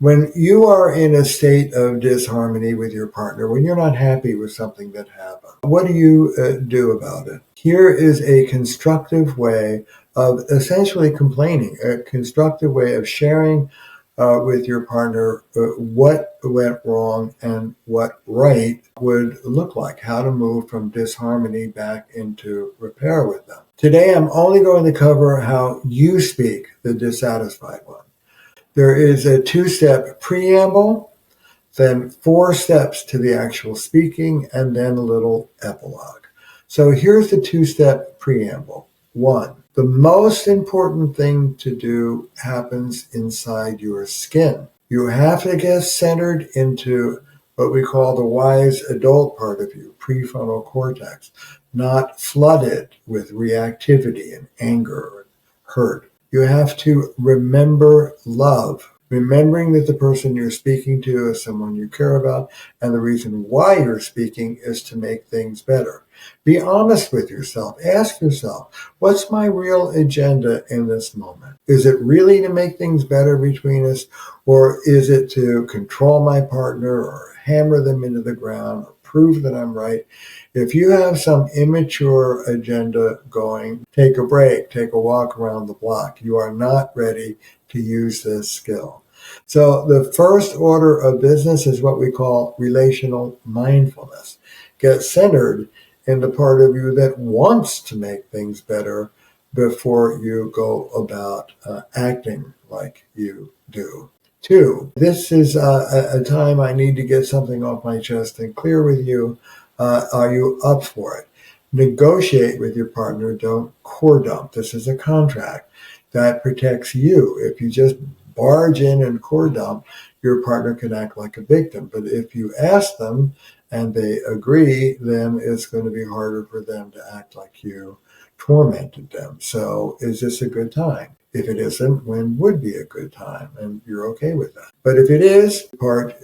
When you are in a state of disharmony with your partner, when you're not happy with something that happened, what do you do about it? Here is a constructive way of essentially complaining, a constructive way of sharing with your partner what went wrong and what right would look like, how to move from disharmony back into repair with them. Today, I'm only going to cover how you speak, the dissatisfied one. There is a 2-step preamble, then 4 steps to the actual speaking, and then a little epilogue. So here's the 2-step preamble. 1. The most important thing to do happens inside your skin. You have to get centered into what we call the wise adult part of you, prefrontal cortex, not flooded with reactivity and anger and hurt. You have to remember love, remembering that the person you're speaking to is someone you care about, and the reason why you're speaking is to make things better. Be honest with yourself. Ask yourself, what's my real agenda in this moment? Is it really to make things better between us, or is it to control my partner or hammer them into the ground or prove that I'm right? If you have some immature agenda going, take a break, take a walk around the block. You are not ready to use this skill. So the first order of business is what we call relational mindfulness. Get centered in the part of you that wants to make things better before you go about acting like you do. 2, this is a time I need to get something off my chest and clear with you. Are you up for it? Negotiate with your partner. Don't core dump. This is a contract that protects you. If you just barge in and core dump, your partner can act like a victim. But if you ask them and they agree, then it's going to be harder for them to act like you tormented them. So is this a good time? If it isn't, when would be a good time? And you're okay with that. But if it is, part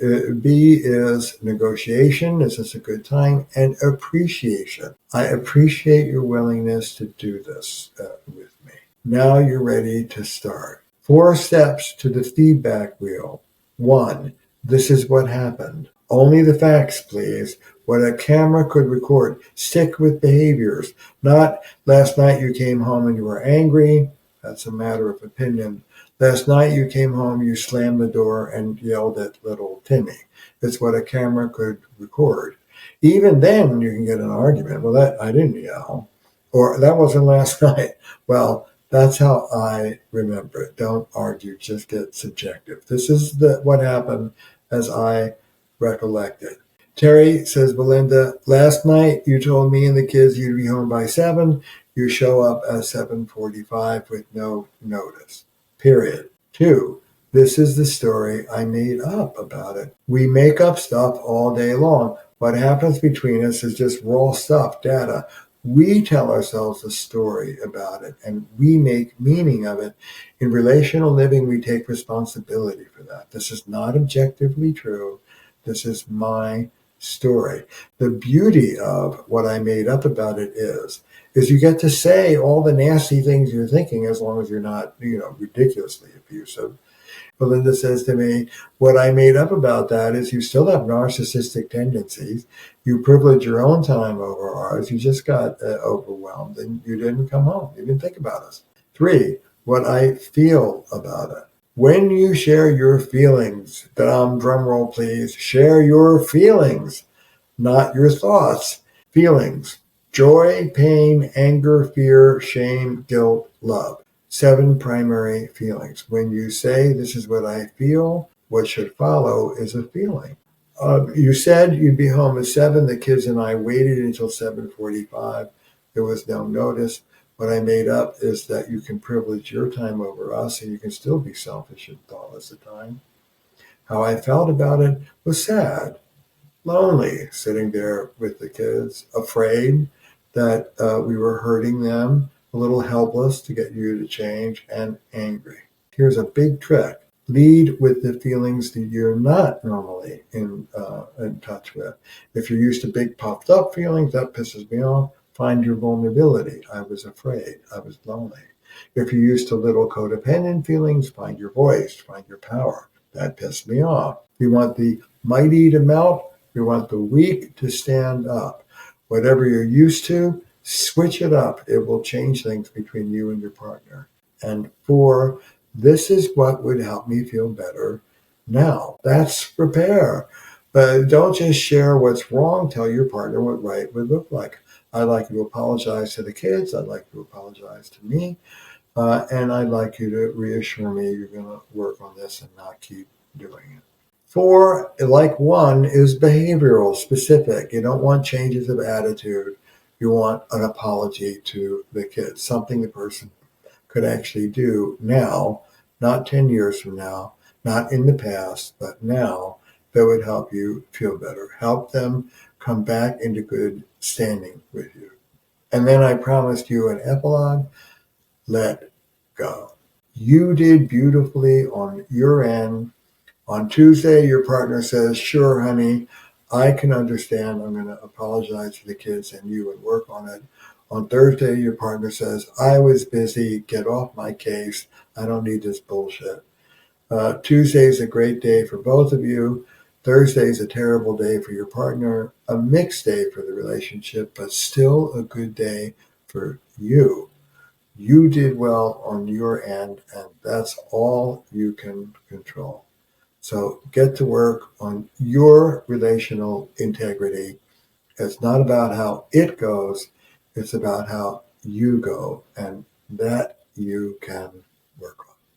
B is negotiation. Is this a good time? And appreciation. I appreciate your willingness to do this with me. Now you're ready to start. 4 steps to the feedback wheel. 1, this is what happened. Only the facts, please. What a camera could record. Stick with behaviors. Not last night you came home and you were angry. That's a matter of opinion. Last night you came home, you slammed the door and yelled at little Timmy. It's what a camera could record. Even then you can get an argument. Well, that I didn't yell. Or that wasn't last night. Well, that's how I remember it. Don't argue, just get subjective. This is what happened as I recollect it. Terry says, Belinda, last night you told me and the kids you'd be home by 7. You show up at 7:45 with no notice. Period. 2, this is the story I made up about it. We make up stuff all day long. What happens between us is just raw stuff, data. We tell ourselves a story about it and we make meaning of it. In relational living, we take responsibility for that. This is not objectively true. This is my story. The beauty of what I made up about it is you get to say all the nasty things you're thinking as long as you're not, ridiculously abusive. Belinda says to me, what I made up about that is you still have narcissistic tendencies. You privilege your own time over ours. You just got overwhelmed and you didn't come home. You didn't think about us. 3, what I feel about it. When you share your feelings, drum roll please, share your feelings, not your thoughts. Feelings. Joy, pain, anger, fear, shame, guilt, love. 7 primary feelings. When you say, this is what I feel, what should follow is a feeling. You said you'd be home at 7. The kids and I waited until 7:45. There was no notice. What I made up is that you can privilege your time over us and you can still be selfish and thoughtless at times. How I felt about it was sad, lonely, sitting there with the kids, afraid that we were hurting them, a little helpless to get you to change, and angry. Here's a big trick. Lead with the feelings that you're not normally in touch with. If you're used to big puffed up feelings, that pisses me off. Find your vulnerability. I was afraid. I was lonely. If you're used to little codependent feelings, find your voice, find your power. That pissed me off. We want the mighty to melt. We want the weak to stand up. Whatever you're used to, switch it up. It will change things between you and your partner. And 4, this is what would help me feel better now. That's repair. But don't just share what's wrong. Tell your partner what right would look like. I'd like you to apologize to the kids. I'd like you to apologize to me. And I'd like you to reassure me you're going to work on this and not keep doing it. 4, like 1, is behavioral, specific. You don't want changes of attitude. You want an apology to the kids, something the person could actually do now, not 10 years from now, not in the past, but now, that would help you feel better, help them come back into good standing with you. And then I promised you an epilogue. Let go. You did beautifully on your end. On Tuesday, your partner says, sure, honey, I can understand. I'm going to apologize to the kids and you and work on it. On Thursday, your partner says, I was busy. Get off my case. I don't need this bullshit. Tuesday's a great day for both of you. Thursday's a terrible day for your partner. A mixed day for the relationship, but still a good day for you. You did well on your end, and that's all you can control. So get to work on your relational integrity. It's not about how it goes, it's about how you go, and that you can work on.